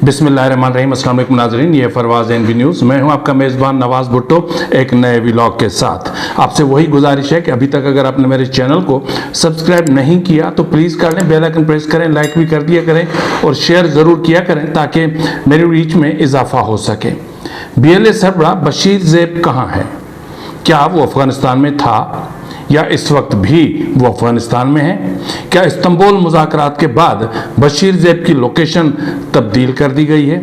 बिस्मिल्लाहिर्रहमानिर्रहीम। अस्सलाम वालेकुम नाज़रीन, ये फरवाज़ एनबी न्यूज़। मैं हूं आपका मेज़बान नवाज़ भुट्टो एक नए व्लॉग के साथ। आपसे वही गुजारिश है कि अभी तक अगर आपने मेरे चैनल को सब्सक्राइब नहीं किया तो प्लीज़ कर लें, बेल आइकन प्रेस करें, लाइक भी कर दिया करें और शेयर ज़रूर किया करें ताकि मेरी रीच में इजाफा हो सके। BLA सरबराह बशीर ज़ैब कहाँ है? क्या वो अफ़गानिस्तान में था या इस वक्त भी वो अफगानिस्तान में है? क्या इस्तांबुल मुज़ाकरात के बाद बशीर ज़ैब की लोकेशन तब्दील कर दी गई है?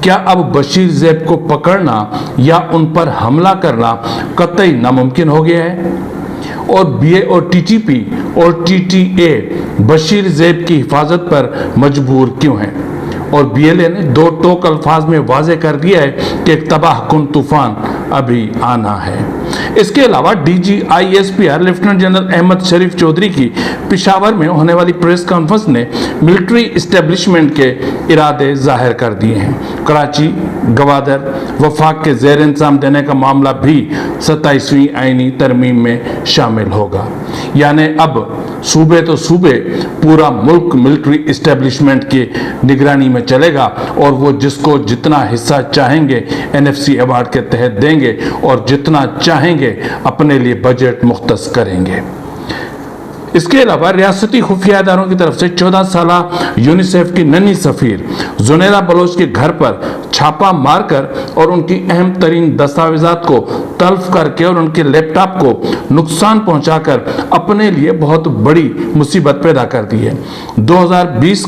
क्या अब बशीर ज़ैब को पकड़ना या उन पर हमला करना कतई नामुमकिन हो गया है? और BA और TTP और TTA बशीर ज़ैब की हिफाजत पर मजबूर क्यों हैं? और BLA ने दो टोक अल्फाज में वाजे कर दिया है कि एक तबाहकुन तूफान अभी आना है। इसके अलावा DG ISPR lieutenant general Ahmed Sharif Chaudhry की पेशावर में होने वाली प्रेस कॉन्फ्रेंस ने मिलिट्री इस्टेब्लिशमेंट के इरादे जाहिर कर दिए हैं। कराची, गवादर, वफाक के ज़ेर इंतजाम देने का मामला भी 27वीं आईनी तरमीम में शामिल होगा। यानी अब सूबे तो सूबे पूरा मुल्क मिलिट्री इस्टेब्लिशमेंट की निगरानी में चलेगा और वो जिसको जितना हिस्सा चाहेंगे NFC अवार्ड के तहत देंगे और जितना चाहेंगे अपने लिए बजट मुख्तस करेंगे। इसके अलावा रियासती खुफिया इदारों की तरफ से 14 साला यूनिसेफ की नन्ही सफीर जुनैरा बलोच के घर पर छापा मारकर और उनकी अहम तरीन दस्तावेजात को तल्फ करके और उनके लैपटॉप को नुकसान पहुंचाकर अपने लिए बहुत बड़ी मुसीबत पैदा कर दी है। 2020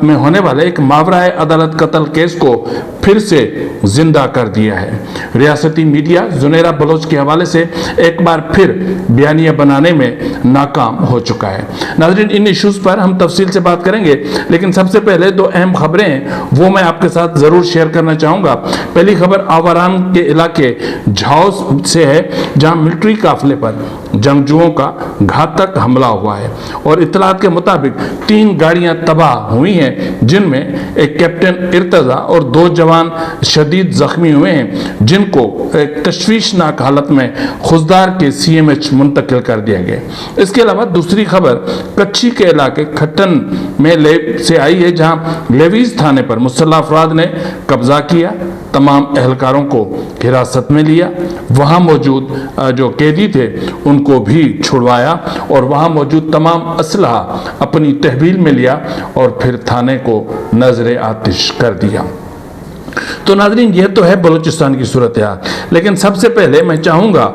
में होने वाले एक मावराए अदालत कत्ल केस को फिर से जिंदा कर दिया है। रियासती मीडिया जुनैरा बलोच के हवाले से एक बार फिर बयानिया बनाने में नाकाम हो चुका है। नाज़रीन, इन इश्यूज पर हम तफसील से बात करेंगे, लेकिन सबसे पहले दो अहम खबरें हैं वो मैं आपके साथ जरूर शेयर करना चाहूंगा। पहली खबर आवारान के इलाके झाओ से है, जहां मिलिट्री काफिले पर जंगजुओं का घातक हमला हुआ है और इत्तलात के मुताबिक 3 गाड़ियां तबाह हुई हैं, जिनमें एक कैप्टन इर्तजा और 2 जवान शदीद जख्मी हुए हैं, जिनको एक तशवीशनाक हालत में खुजदार के CMH मुंतकिल कर दिया गया। इसके अलावा दूसरी खबर कच्ची के इलाके खट्टन में से आई है, जहां लेवीज थाने पर मुसल्लह अफराद ने कब्जा किया, तमाम एहलकारों को हिरासत में लिया, वहां मौजूद जो कैदी थे उनको भी छुड़वाया और वहां मौजूद तमाम असलहा अपनी तहवील में लिया और फिर थाने को नजर आतिश कर दिया। तो नाज़रीन, यह तो है बलूचिस्तान की सूरत हाल, लेकिन सबसे पहले मैं चाहूँगा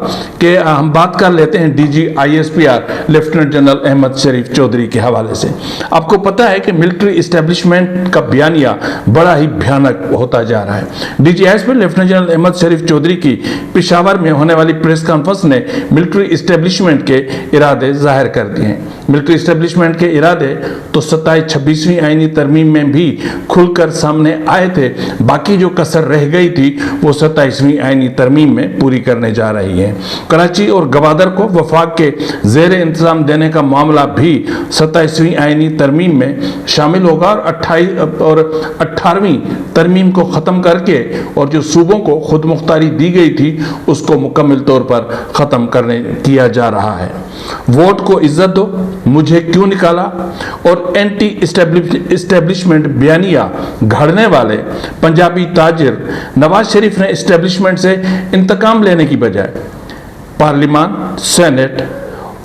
कि हम बात कर लेते हैं DG ISPR lieutenant general Ahmed Sharif Chaudhry के हवाले से। आपको पता है कि मिलिट्री इस्टेब्लिशमेंट का बयानिया बड़ा ही भयानक होता जा रहा है। DG ISPR lieutenant general Ahmed Sharif Chaudhry की पेशावर में होने वाली प्रेस कॉन्फ्रेंस ने मिलिट्री इस्टेब्लिशमेंट के इरादे जाहिर कर दिए हैं। मिलिट्री इस्टेब्लिशमेंट के इरादे तो 26वीं आईनी तरमीम में भी खुलकर सामने आए थे, बाकी जो कसर रह गई थी वो 27वीं आईनी तरमीम में पूरी करने जा रही है। कराची और गवादर को वफाक के ज़ेर इंतजाम देने का मामला भी 27वीं आईनी तरमीम में शामिल होगा और 18वीं तरमीम को ख़त्म करके और जो सूबों को खुद मुख्तारी दी गई थी उसको मुकम्मल तौर पर ख़त्म किया जा रहा है। वोट को इज्जत दो, मुझे क्यों निकाला और एंटी इस्टेब्लिशमेंट बयानिया घड़ने वाले पंजाबी ताजिर नवाज शरीफ ने इस्टेब्लिशमेंट से इंतकाम लेने की बजाय पार्लियामान, सेनेट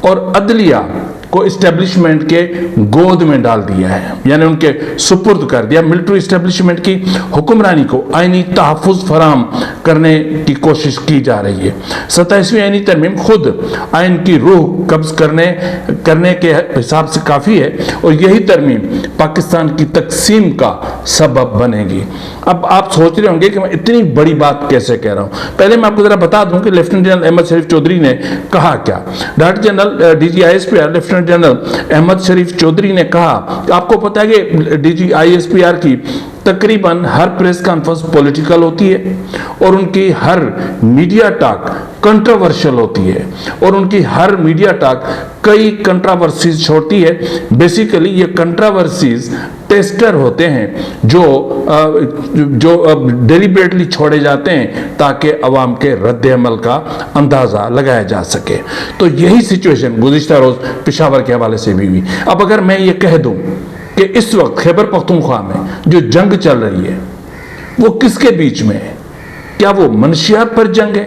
और अदलिया को इस्टेब्लिशमेंट के गोद में डाल दिया है, यानी उनके सुपुर्द कर दिया। मिलिट्री इस्टेब्लिशमेंट की हुक्मरानी को आईनी तहफ़्फ़ुज़ फराहम करने की कोशिश की जा रही है। 27वीं आईनी तरमीम खुद आइन की रूह कब्ज़ करने के हिसाब से काफ़ी है और यही तरमीम पाकिस्तान की तकसीम का सबब बनेगी। अब आप सोच रहे होंगे कि मैं इतनी बड़ी बात कैसे कह रहा हूँ। पहले मैं आपको ज़रा बता दूँ कि लेफ्टिनेंट जनरल अहमद शरीफ चौधरी ने कहा क्या। Director general DG ISPR lieutenant general Ahmed Sharif Chaudhry ने कहा, आपको पता है कि DG ISPR की तकरीबन हर प्रेस कॉन्फ्रेंस पॉलिटिकल होती है और उनकी हर मीडिया टॉक कंट्रोवर्शियल होती है और उनकी हर मीडिया टॉक कई कंट्रोवर्सीज छोड़ती है। बेसिकली ये कंट्रोवर्सीज टेस्टर होते हैं जो डेलिबरेटली छोड़े जाते हैं ताकि अवाम के रद्द अमल का अंदाज़ा लगाया जा सके। तो यही सिचुएशन गुज़िश्ता रोज़ पेशावर के हवाले से भी हुई। अब अगर मैं ये कह दूँ कि इस वक्त खैबर पख्तूनख्वा में जो जंग चल रही है वो किसके बीच में है? क्या वो मनशियात पर जंग है?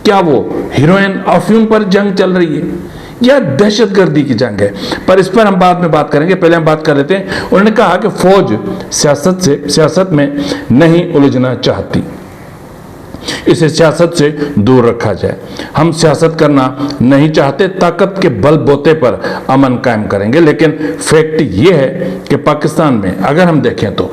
क्या वो हीरोइन अफीम पर जंग चल रही है या दहशतगर्दी की जंग है? पर इस पर हम बाद में बात करेंगे, पहले हम बात कर लेते हैं। उन्होंने कहा कि फौज सियासत में नहीं उलझना चाहती, इसे सियासत से दूर रखा जाए। हम सियासत करना नहीं चाहते, ताकत के बलबूते पर अमन कायम करेंगे। लेकिन फैक्ट ये है कि पाकिस्तान में अगर हम देखें तो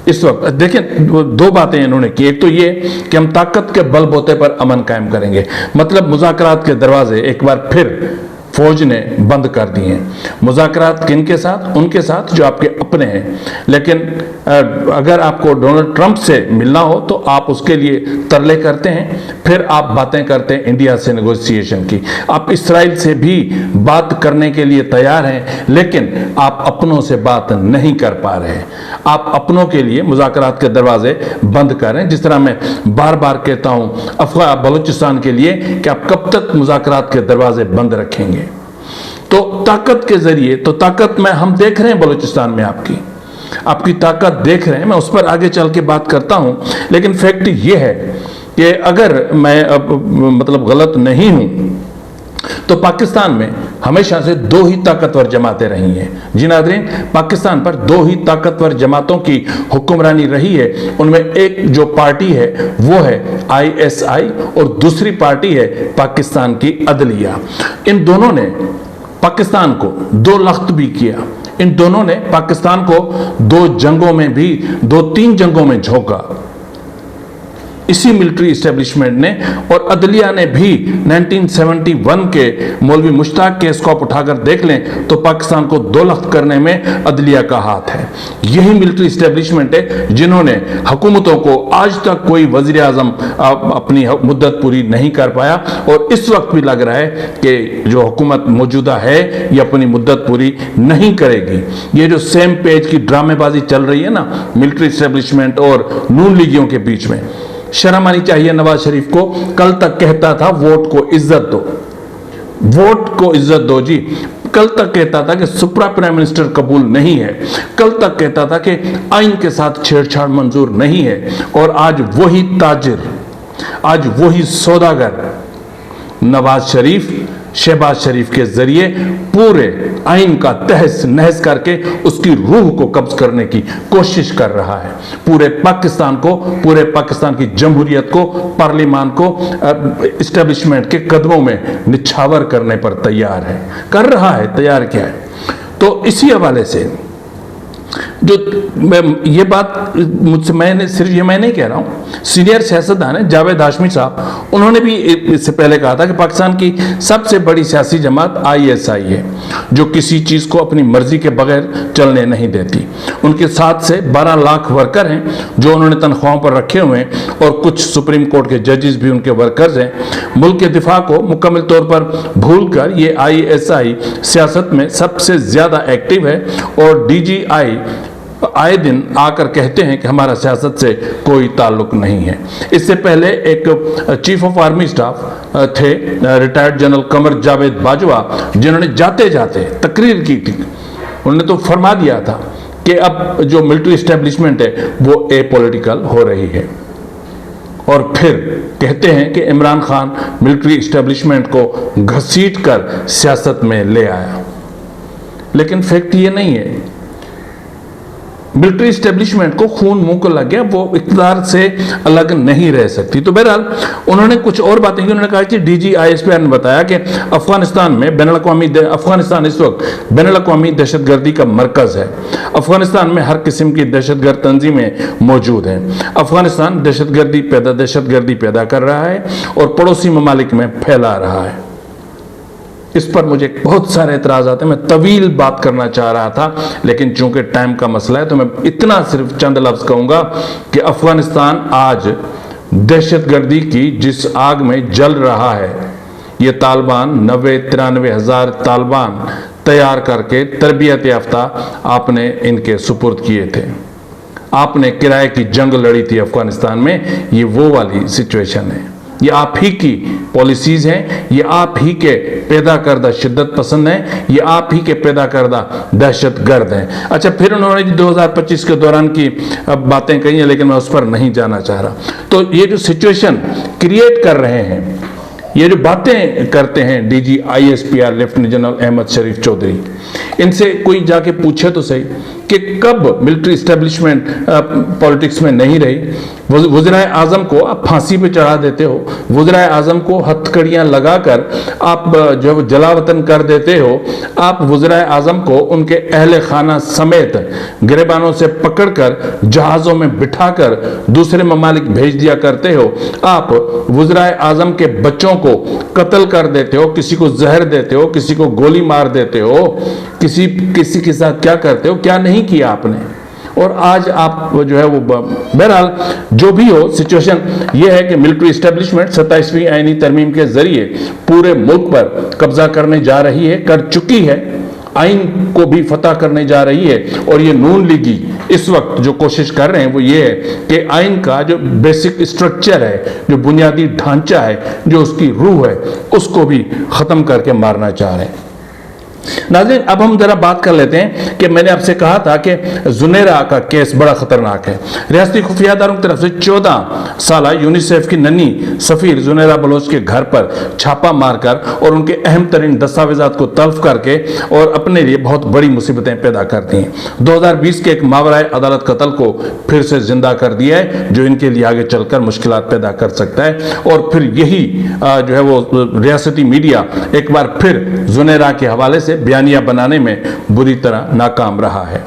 इस वक्त देखें दो बातें इन्होंने की। एक तो ये कि हम ताकत के बलबूते पर अमन कायम करेंगे, मतलब मुज़ाकरात के दरवाजे एक बार फिर फौज ने बंद कर दिए हैं। मुज़ाकरात किन के साथ? उनके साथ जो आपके अपने हैं। लेकिन अगर आपको डोनाल्ड ट्रंप से मिलना हो तो आप उसके लिए तरले करते हैं, फिर आप बातें करते हैं इंडिया से नेगोशिएशन की। आप इसराइल से भी बात करने के लिए तैयार हैं, लेकिन आप अपनों से बात नहीं कर पा रहे हैं। आप अपनों के लिए मुज़ाकरात के दरवाजे बंद कर रहे हैं। जिस तरह मैं बार बार कहता हूं अफगान बलूचिस्तान के लिए कि आप कब तक मुज़ाकरात के दरवाजे बंद रखेंगे? तो ताकत के जरिए, तो ताकत में हम देख रहे हैं बलूचिस्तान में आपकी ताकत देख रहे हैं। मैं उस पर आगे चल के बात करता हूं, लेकिन फैक्ट यह है कि अगर मैं मतलब गलत नहीं हूं तो पाकिस्तान में हमेशा से दो ही ताकतवर जमातें रही हैं। जी नाज़रीन, पाकिस्तान पर दो ही ताकतवर जमातों की हुक्मरानी रही है। उनमें एक जो पार्टी है वो है ISI और दूसरी पार्टी है पाकिस्तान की अदलिया। इन दोनों ने पाकिस्तान को दो लख्त भी किया। इन दोनों ने पाकिस्तान को दो जंगों में भी, 2-3 जंगों में झोंका, इसी मिलिट्री इस्टेब्लिशमेंट ने। और अदलिया ने भी 1971 के मौलवी मुश्ताक केस को आप उठाकर देख लें तो पाकिस्तान को दो लख्त करने में अदलिया का हाथ है। यही मिलिट्री इस्टेब्लिशमेंट है जिन्होंने हुकूमतों को आज तक कोई वजीर आजम अपनी मुद्दत पूरी नहीं कर पाया, और इस वक्त भी लग रहा है कि जो हुकूमत मौजूदा है ये अपनी मुद्दत पूरी नहीं करेगी। ये जो सेम पेज की ड्रामेबाजी चल रही है ना मिलिट्री इस्टेब्लिशमेंट और नून लीगियों के बीच में, शर्म आनी चाहिए नवाज शरीफ को। कल तक कहता था वोट को इज्जत दो, वोट को इज्जत दो जी। कल तक कहता था कि सुप्रा प्राइम मिनिस्टर कबूल नहीं है। कल तक कहता था कि आइन के साथ छेड़छाड़ मंजूर नहीं है। और आज वही ताजिर, आज वही सौदागर नवाज शरीफ शहबाज शरीफ के जरिए पूरे आइन का तहस नहस करके उसकी रूह को कब्ज करने की कोशिश कर रहा है। पूरे पाकिस्तान को, पूरे पाकिस्तान की जमहूरियत को, पार्लियामान को इस्टेब्लिशमेंट के कदमों में निछावर करने पर तैयार है, कर रहा है, तैयार किया है। तो इसी हवाले से जो ये बात मुझसे, मैंने सिर्फ ये मैं नहीं कह रहा हूँ, सीनियर सियासतदान है जावेद हाशमी साहब, उन्होंने भी इससे पहले कहा था कि पाकिस्तान की सबसे बड़ी सियासी जमात ISI है जो किसी चीज़ को अपनी मर्जी के बगैर चलने नहीं देती। उनके साथ से 12 लाख वर्कर हैं जो उन्होंने तनख्वाहों पर रखे हुए हैं, और कुछ सुप्रीम कोर्ट के जजेस भी उनके वर्कर्स हैं। मुल्क के दिफा को मुकम्मल तौर पर भूल कर ये ISI सियासत में सबसे ज़्यादा एक्टिव है, और DGI आए दिन आकर कहते हैं कि हमारा सियासत से कोई ताल्लुक नहीं है। इससे पहले एक चीफ ऑफ आर्मी स्टाफ थे रिटायर्ड जनरल कमर जावेद बाजवा, जिन्होंने जाते जाते तकरीर की थी। उन्होंने तो फरमा दिया था कि अब जो मिलिट्री इस्टेब्लिशमेंट है वो एपॉलिटिकल हो रही है, और फिर कहते हैं कि इमरान खान मिलिट्री इस्टेब्लिशमेंट को घसीट कर सियासत में ले आया। लेकिन फैक्ट ये नहीं है। मिलिट्री इस्टेब्लिशमेंट को खून मुंह को लग गया, वो इक़्तिदार से अलग नहीं रह सकती। तो बहरहाल उन्होंने कुछ और बातें की। उन्होंने कहा कि DGISPR ने बताया कि अफगानिस्तान में अफगानिस्तान इस वक्त बैनुल-अक़वामी दहशतगर्दी का मरकज है। अफगानिस्तान में हर किस्म की दहशतगर्द तंजीमें मौजूद हैं। अफगानिस्तान दहशतगर्दी पैदा कर रहा है और पड़ोसी ममालिक में फैला रहा है। इस पर मुझे बहुत सारे एतराज आते हैं। मैं तवील बात करना चाह रहा था, लेकिन चूंकि टाइम का मसला है तो मैं इतना सिर्फ चंद लफ्ज कहूंगा कि अफगानिस्तान आज दहशतगर्दी की जिस आग में जल रहा है, ये तालिबान 90-93 हज़ार तालिबान तैयार करके तरबियत याफ्ता आपने इनके सुपुर्द किए थे। आपने किराए की जंग लड़ी थी अफगानिस्तान में। ये वो वाली सिचुएशन है। ये आप ही की पॉलिसीज हैं, ये आप ही के पैदा करदा शिद्दत पसंद हैं, ये आप ही के पैदा करदा दहशत गर्द हैं। अच्छा, फिर उन्होंने 2025 के दौरान की बातें कही हैं, लेकिन मैं उस पर नहीं जाना चाह रहा। तो ये जो सिचुएशन क्रिएट कर रहे हैं, ये जो बातें करते हैं DG ISPR lieutenant general Ahmed Sharif Chaudhry, इनसे कोई जाके पूछे तो सही कि कब मिलिट्री इस्टेब्लिशमेंट पॉलिटिक्स में नहीं रही। वज़ीर आज़म को आप फांसी पे चढ़ा देते हो, वज़ीर आज़म को हथकड़ियाँ लगाकर आप जो जलावतन कर देते हो, आप वज़ीर आज़म को उनके अहले खाना समेत गिरबानों से पकड़कर जहाज़ों में बिठाकर दूसरे ममालिक भेज दिया करते हो। आप वज़ीर आज़म के बच्चों को कत्ल कर देते हो, किसी को जहर देते हो, किसी को गोली मार देते हो, किसी के साथ क्या करते हो, क्या नहीं किया आपने। और आज आप जो है वो, बहरहाल जो भी हो, सिचुएशन ये है कि मिलिट्री इस्टेब्लिशमेंट 27वीं आईनी तरमीम के जरिए पूरे मुल्क पर कब्जा करने जा रही है, कर चुकी है, आइन को भी फतह करने जा रही है। और ये नून लीगी इस वक्त जो कोशिश कर रहे हैं वो ये है कि आइन का जो बेसिक स्ट्रक्चर है, जो बुनियादी ढांचा है, जो उसकी रूह है, उसको भी खत्म करके मारना चाह रहे हैं। नाज़रीन, अब हम जरा बात कर लेते हैं कि मैंने आपसे कहा था कि जुनेरा का केस बड़ा खतरनाक है। रियासती खुफिया इदारों की तरफ से 14 साला यूनिसेफ की नन्ही सफीर जुनेरा बलोच के घर पर छापा मारकर और उनके अहम तरीन दस्तावेजात को तल्फ करके और अपने लिए बहुत बड़ी मुसीबतें पैदा करती हैं। 2020 के एक मावराए अदालत कत्ल को फिर से जिंदा कर दिया है, जो इनके लिए आगे चलकर मुश्किलात पैदा कर सकता है। और फिर यही जो है वो रियासती मीडिया एक बार फिर जुनेरा के हवाले से बयानिया बनाने में बुरी तरह नाकाम रहा है।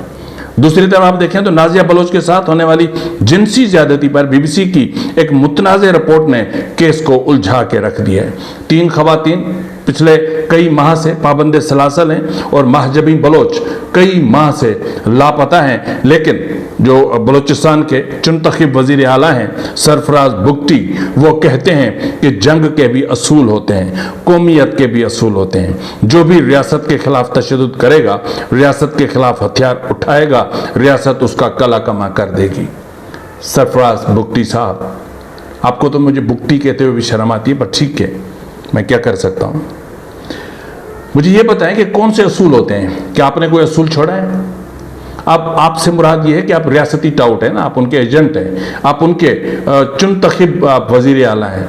दूसरी तरफ आप देखें तो नाजिया बलोच के साथ होने वाली जिनसी ज्यादती पर BBC की एक मुतनाज़े रिपोर्ट ने केस को उलझा के रख दिया है। 3 खवातीन पिछले कई माह से पाबंद सलासल हैं और महजबी बलोच कई माह से लापता हैं। लेकिन जो बलोचिस्तान के चुनतखब वजीर आला हैं सरफराज बुगटी, वो कहते हैं कि जंग के भी असूल होते हैं, कौमियत के भी असूल होते हैं। जो भी रियासत के खिलाफ तशद्दुद करेगा, रियासत के खिलाफ हथियार उठाएगा, रियासत उसका कला कमा कर देगी। सरफराज बुगटी साहब, आपको तो मुझे बुगटी कहते हुए भी शर्म आती है, पर ठीक है, मैं क्या कर सकता हूं। मुझे ये बताएं कि कौन से असूल होते हैं, क्या आपने कोई असूल छोड़ा है? अब आपसे मुराद ये है कि आप रियासती टाउट है ना, आप उनके एजेंट हैं, आप उनके चुनतखब आप वजीर आला हैं।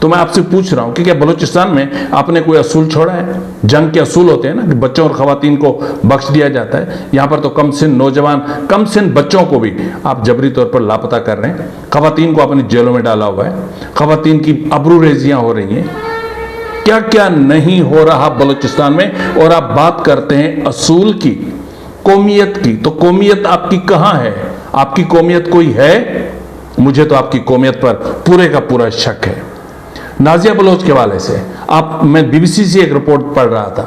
तो मैं आपसे पूछ रहा हूं कि क्या बलूचिस्तान में आपने कोई असूल छोड़ा है? जंग के असूल होते हैं ना कि बच्चों और खवातीन को बख्श दिया जाता है। यहां पर तो कम सिन नौजवान, कम सिन बच्चों को भी आप जबरी तौर पर लापता कर रहे हैं। खवातीन को आपने जेलों में डाला हुआ है, खवातीन की अबरू रेजियां हो रही हैं। क्या क्या नहीं हो रहा बलूचिस्तान में, और आप बात करते हैं असूल की, कौमियत की। तो कौमियत आपकी कहां है? आपकी कौमियत कोई है? मुझे तो आपकी कौमियत पर पूरे का पूरा शक है। नाजिया बलोच के हवाले से मैं BBC से एक रिपोर्ट पढ़ रहा था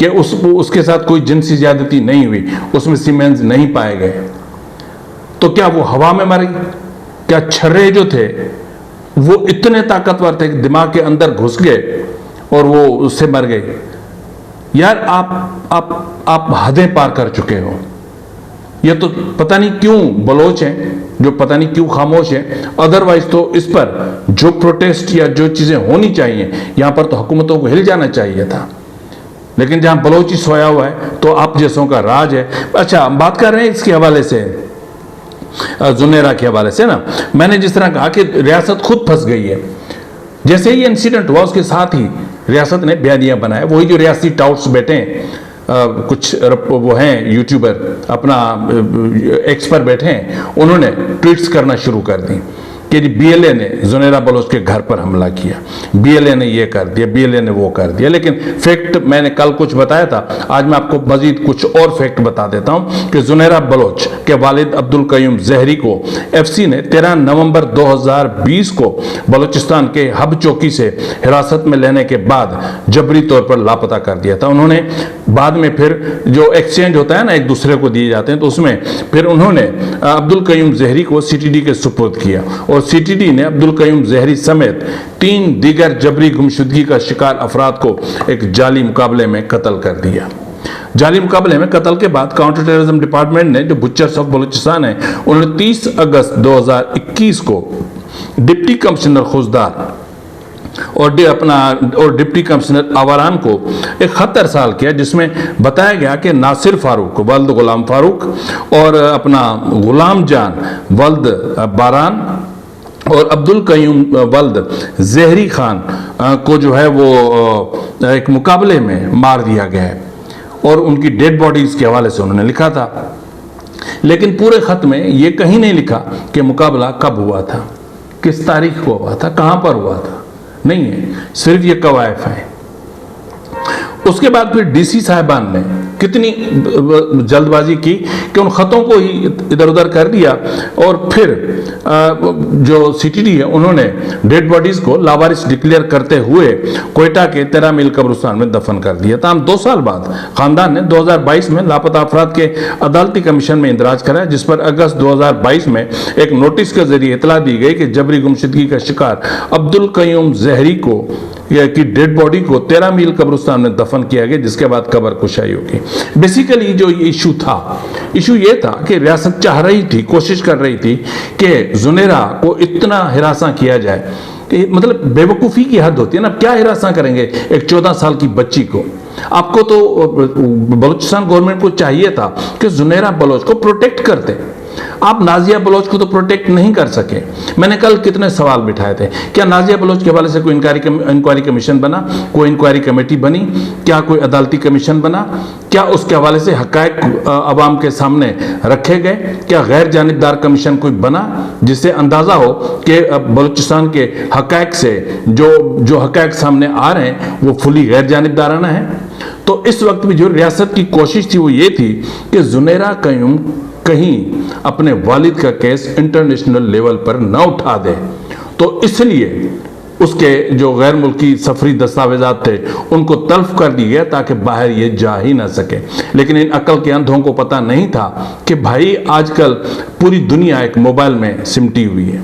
कि उसके साथ कोई जिनसी ज्यादती नहीं हुई, उसमें सीमेंस नहीं पाए गए। तो क्या वो हवा में मर गई? क्या छर्रे जो थे वो इतने ताकतवर थे कि दिमाग के अंदर घुस गए और वो उससे मर गए? यार आप हदें पार कर चुके हो। ये तो पता नहीं क्यों बलोच हैं जो पता नहीं क्यों खामोश हैं। अदरवाइज तो इस पर जो प्रोटेस्ट या जो चीजें होनी चाहिए, यहां पर तो हुकूमतों को हिल जाना चाहिए था। लेकिन जहां बलोच ही सोया हुआ है तो आप जैसों का राज है। अच्छा, हम बात कर रहे हैं इसके हवाले से, जुनेरा के हवाले से ना। मैंने जिस तरह कहा कि रियासत खुद फंस गई है। जैसे ही इंसिडेंट हुआ उसके साथ ही रियासत ने बयानिया बनाया। वही जो रियासती टाउट्स बैठे हैं, कुछ वो हैं यूट्यूबर अपना एक्स पर बैठे हैं, उन्होंने ट्वीट्स करना शुरू कर दी कि जी BLA ने जुनेरा बलोच के घर पर हमला किया, BLA ने ये कर दिया, BLA ने वो कर दिया। लेकिन फैक्ट मैंने कल कुछ बताया था, आज मैं आपको मजीद कुछ और फैक्ट बता देता हूं कि जुनेरा बलोच के वालिद अब्दुल कयूम जहरी को FC ने 13 नवंबर 2020 को बलोचिस्तान के हब चौकी से हिरासत में लेने के बाद जबरी तौर पर लापता कर दिया था। उन्होंने बाद में फिर जो एक्सचेंज होता है ना, एक दूसरे को दिए जाते हैं, तो उसमें फिर उन्होंने अब्दुल कयूम जहरी को CTD के सुपुर्द किया और CTD ने अब्दुल कयूम जहरी समेत 3 दीगर जबरी गुमशुदगी का शिकार अफराद को एक जाली मुकाबले में कत्ल कर दिया। जाली मुकाबले में कत्ल के बाद काउंटर टेररिज्म डिपार्टमेंट ने, जो बुचर्स ऑफ बलूचिस्तान है, उन्होंने 30 अगस्त 2021 को डिप्टी कमिश्नर खुजदार और डिप्टी कमिश्नर आवारान को एक खत अरसाल किया, जिसमें बताया गया कि नासिर फारूक वल्द गुलाम फारूक और अपना गुलाम जान वल्द बारान और अब्दुल कयूम वल्द जहरी खान को जो है वो एक मुकाबले में मार दिया गया है, और उनकी डेड बॉडीज के हवाले से उन्होंने लिखा था। लेकिन पूरे खत में ये कहीं नहीं लिखा कि मुकाबला कब हुआ था, किस तारीख को हुआ था, कहां पर हुआ था, नहीं है, सिर्फ ये कवायफ है। उसके बाद फिर डीसी साहिबान ने कितनी जल्दबाजी की कि उन खतों को ही इधर उधर कर दिया, और फिर जो सीटीडी है उन्होंने डेड बॉडीज को लावारिस डिक्लेयर करते हुए कोयटा के 13 मील कब्रिस्तान में दफन कर दिया। तमाम 2 साल बाद खानदान ने 2022 में लापता अफराद के अदालती कमीशन में इंदराज कराया, जिस पर अगस्त 2022 में एक नोटिस के जरिए इतला दी गई कि जबरी गुमशुदगी का शिकार अब्दुल कयूम जहरी को की डेड बॉडी को 13 मील कब्रिस्तान में दफन किया गया, जिसके बाद कब्र कुशाई होगी। बेसिकली जो इशू था, इशू ये था कि रियासत चाह रही थी, कोशिश कर रही थी कि जुनेरा को इतना हिरासा किया जाए कि मतलब बेवकूफ़ी की हद होती है ना, क्या हिरासा करेंगे एक 14 साल की बच्ची को। आपको तो बलूचिस्तान गवर्नमेंट को चाहिए था कि जुनेरा बलोच को प्रोटेक्ट करते, आप नाजिया बलोच को तो प्रोटेक्ट नहीं कर सके। मैंने कल कितने सवाल बिठाए थे, क्या नाजिया बलोच के हवाले से कोई इंक्वायरी कमीशन बना, कोई इंक्वायरी कमेटी बनी, क्या कोई अदालती कमीशन बना, क्या उसके हवाले से हकायक अवाम के सामने रखे गए, क्या गैर जानिबदार कमीशन कोई बना जिससे अंदाजा हो कि बलूचिस्तान के हकायक से जो हकायक सामने आ रहे हैं वो फुली गैर जानिबदाराना है। तो इस वक्त भी जो रियासत की कोशिश थी वो ये थी कि जुनेरा कयूम कहीं अपने वालिद का केस इंटरनेशनल लेवल पर न उठा दे, तो इसलिए उसके जो गैर मुल्की सफरी दस्तावेजात थे उनको तल्फ कर दिया गया ताकि बाहर ये जा ही ना सके। लेकिन इन अकल के अंधों को पता नहीं था कि भाई आजकल पूरी दुनिया एक मोबाइल में सिमटी हुई है।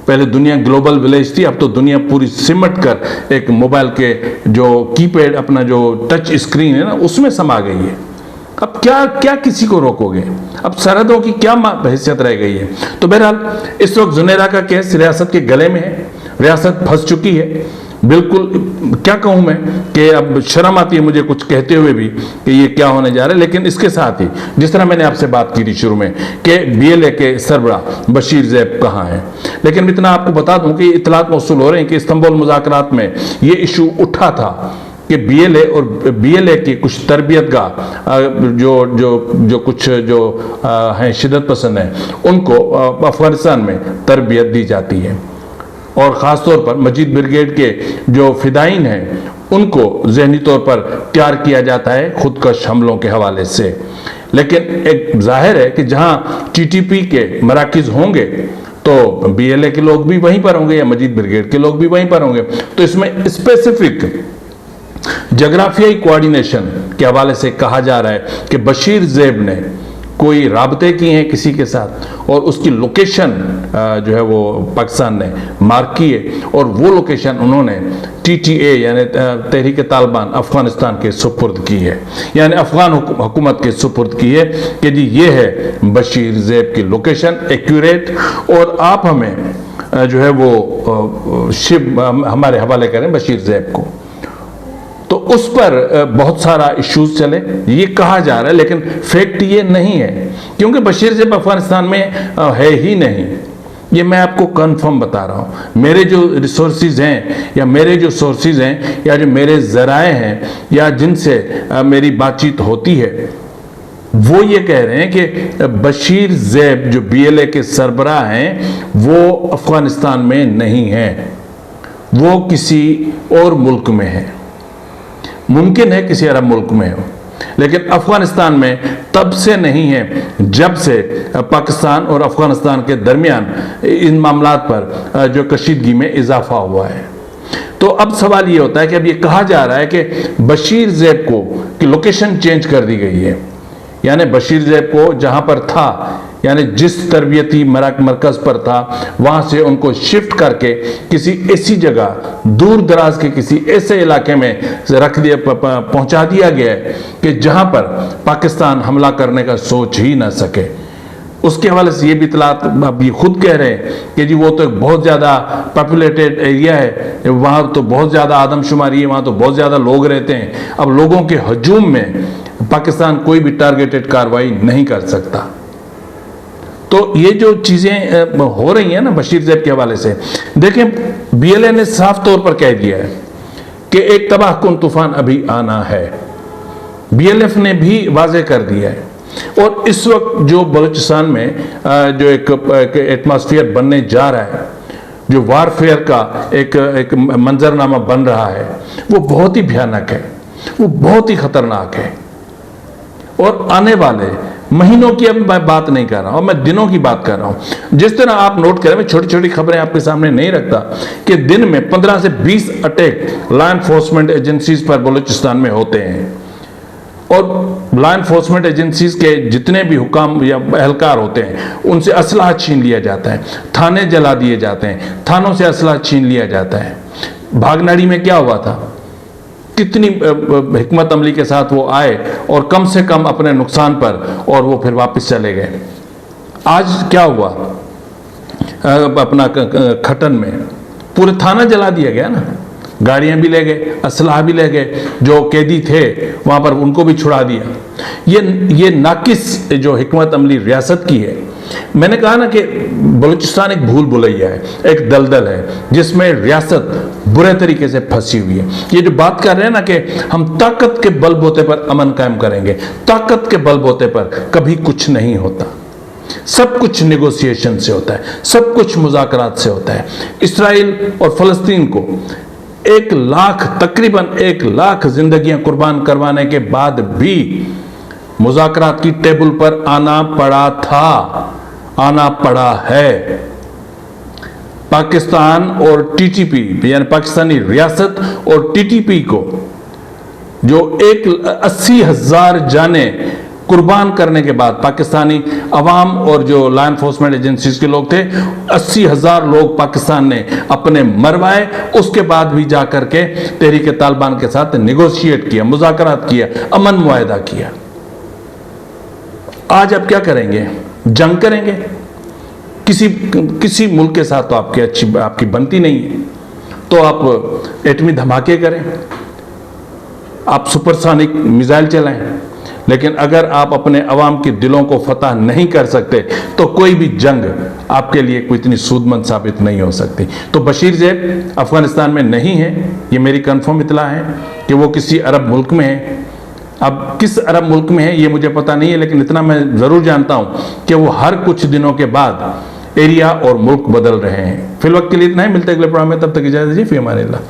पहले दुनिया ग्लोबल विलेज थी, अब तो दुनिया पूरी सिमट कर एक मोबाइल के जो कीपैड अपना जो टच स्क्रीन है ना उसमें समा गई है। अब क्या किसी को रोकोगे, अब सरहदों की क्या हैसियत रह गई है। तो बहरहाल इस वक्त जुनेरा का केस रियासत के गले में है, रियासत फंस चुकी है बिल्कुल। क्या कहूँ मैं कि अब शर्म आती है मुझे कुछ कहते हुए भी कि ये क्या होने जा रहा है। लेकिन इसके साथ ही जिस तरह मैंने आपसे बात की थी शुरू में कि BLA के सरबराह बशीर ज़ैब कहाँ हैं, लेकिन इतना आपको बता दूं कि इतलात मौसूल हो रहे हैं कि इस्तांबुल मुज़ाकरात में ये इशू उठा था कि BLA और BLA की कुछ तरबियतगाह जो कुछ हैं शिदत पसंद हैं उनको अफगानिस्तान में तरबियत दी जाती है, और ख़ास तौर पर मजीद ब्रिगेड के जो फिदाइन हैं उनको जहनी तौर पर तैयार किया जाता है खुदकश हमलों के हवाले से। लेकिन एक जाहिर है कि जहाँ TTP के मराकिज़ होंगे तो BLA के लोग भी वहीं पर होंगे या मजीद ब्रिगेड के लोग भी वहीं पर होंगे। तो इसमें स्पेसिफिक जोग्राफियाई कोऑर्डिनेशन के हवाले से कहा जा रहा है कि बशीर ज़ैब ने कोई राबते किए हैं किसी के साथ, और उसकी लोकेशन जो है वो पाकिस्तान ने मार्क की है, और वो लोकेशन उन्होंने TTA यानी तहरीक तालिबान अफगानिस्तान के सुपुर्द की है, यानी अफगान हुकूमत के सुपुर्द की है कि जी ये है बशीर ज़ैब की लोकेशन एक्यूरेट, और आप हमें जो है वो हमारे हवाले करें बशीर ज़ैब को। तो उस पर बहुत सारा इश्यूज चले, ये कहा जा रहा है, लेकिन फैक्ट ये नहीं है क्योंकि बशीर ज़ैब अफगानिस्तान में है ही नहीं। ये मैं आपको कंफर्म बता रहा हूँ। मेरे जो रिसोर्सेज हैं या मेरे जो सोर्सेज हैं या जो मेरे ज़राए हैं या जिनसे मेरी बातचीत होती है वो ये कह रहे हैं कि बशीर ज़ैब जो BLA के सरबराह हैं वो अफगानिस्तान में नहीं है, वो किसी और मुल्क में है। मुमकिन है किसी अरब मुल्क में हो, लेकिन अफगानिस्तान में तब से नहीं है जब से पाकिस्तान और अफगानिस्तान के दरमियान इन मामलात पर जो कशीदगी में इजाफा हुआ है। तो अब सवाल ये होता है कि अब ये कहा जा रहा है कि बशीर ज़ैब को की लोकेशन चेंज कर दी गई है, यानी बशीर ज़ैब को जहाँ पर था यानी जिस तरबियती मरकज़ पर था वहाँ से उनको शिफ्ट करके किसी ऐसी जगह दूर दराज के किसी ऐसे इलाके में रख दिया पहुँचा दिया गया है कि जहाँ पर पाकिस्तान हमला करने का सोच ही ना सके। उसके हवाले से ये भी इतलात अब ये खुद कह रहे हैं कि जी वो तो एक बहुत ज़्यादा पॉपुलेटेड एरिया है, वहाँ तो बहुत ज़्यादा आदमशुमारी है, वहाँ तो बहुत ज़्यादा लोग रहते हैं। अब लोगों के हजूम में पाकिस्तान कोई भी टारगेटेड कार्रवाई नहीं कर सकता। तो ये जो चीज़ें हो रही हैं ना बशीर ज़ैब के हवाले से, देखें BLA ने साफ तौर पर कह दिया है कि एक तबाहकुन तूफान अभी आना है। BLF ने भी वाज़ेह कर दिया है। और इस वक्त जो बलूचिस्तान में जो एक एटमॉस्फेयर बनने जा रहा है, जो वारफेयर का एक मंजरनामा बन रहा है, वो बहुत ही भयानक है, वो बहुत ही खतरनाक है। और आने वाले महीनों की अब मैं बात नहीं कर रहा हूं, मैं दिनों की बात कर रहा हूं। जिस तरह आप नोट करें, मैं छोटी छोटी खबरें आपके सामने नहीं रखता कि दिन में 15 से 20 अटैक लॉ एनफोर्समेंट एजेंसीज पर बलूचिस्तान में होते हैं। और लॉ एनफोर्समेंट एजेंसीज के जितने भी हुकाम या एहलकार होते हैं उनसे असलहा छीन लिया जाता है, थाने जला दिए जाते हैं, थानों से असलहा छीन लिया जाता है। भागनाड़ी में क्या हुआ था, कितनी हिकमत अमली के साथ वो आए और कम से कम अपने नुकसान पर, और वो फिर वापस चले गए। आज क्या हुआ अपना खटन में, पूरे थाना जला दिया गया ना, गाड़ियां भी ले गए, असलहा भी ले गए, जो कैदी थे वहां पर उनको भी छुड़ा दिया। ये नाकिस जो हिकमत अमली रियासत की है। मैंने कहा ना कि बलूचिस्तान एक भूल भुलैया है, एक दलदल है जिसमें रियासत बुरे तरीके से फंसी हुई है। ये जो बात कर रहे हैं ना कि हम ताकत के बलबूते पर अमन कायम करेंगे, ताकत के बलबूते पर कभी कुछ नहीं होता। सब कुछ नेगोशिएशन से होता है, सब कुछ मुज़ाकरात से होता है। इसराइल और फ़लस्तीन को 1 लाख, तकरीबन 1 लाख जिंदगियां कुर्बान करवाने के बाद भी मुज़ाकरात की टेबल पर आना पड़ा था, आना पड़ा है। पाकिस्तान और TTP यानी पाकिस्तानी रियासत और TTP को जो 80,000 जाने कुर्बान करने के बाद, पाकिस्तानी अवाम और जो लॉ एनफोर्समेंट एजेंसीज के लोग थे, 80,000 लोग पाकिस्तान ने अपने मरवाए। उसके बाद भी जाकर के तहरीक तालिबान के साथ नेगोशिएट किया, मुज़ाकरात किया, अमन मुआहदा किया। आज आप क्या करेंगे, जंग करेंगे? किसी मुल्क के साथ तो आपकी बनती नहीं है, तो आप एटमी धमाके करें, आप सुपरसोनिक मिसाइल चलाएं, लेकिन अगर आप अपने अवाम के दिलों को फतह नहीं कर सकते तो कोई भी जंग आपके लिए कोई इतनी सूदमंद साबित नहीं हो सकती। तो बशीर ज़ैब अफगानिस्तान में नहीं है, ये मेरी कंफर्म इतला है कि वो किसी अरब मुल्क में है। अब किस अरब मुल्क में है ये मुझे पता नहीं है, लेकिन इतना मैं ज़रूर जानता हूँ कि वो हर कुछ दिनों के बाद एरिया और मुल्क बदल रहे हैं। फिलवक्त के लिए इतना ही, मिलते अगले प्रोग्राम में, तब तक इजाज़त दीजिए। फ़ी अमान अल्लाह।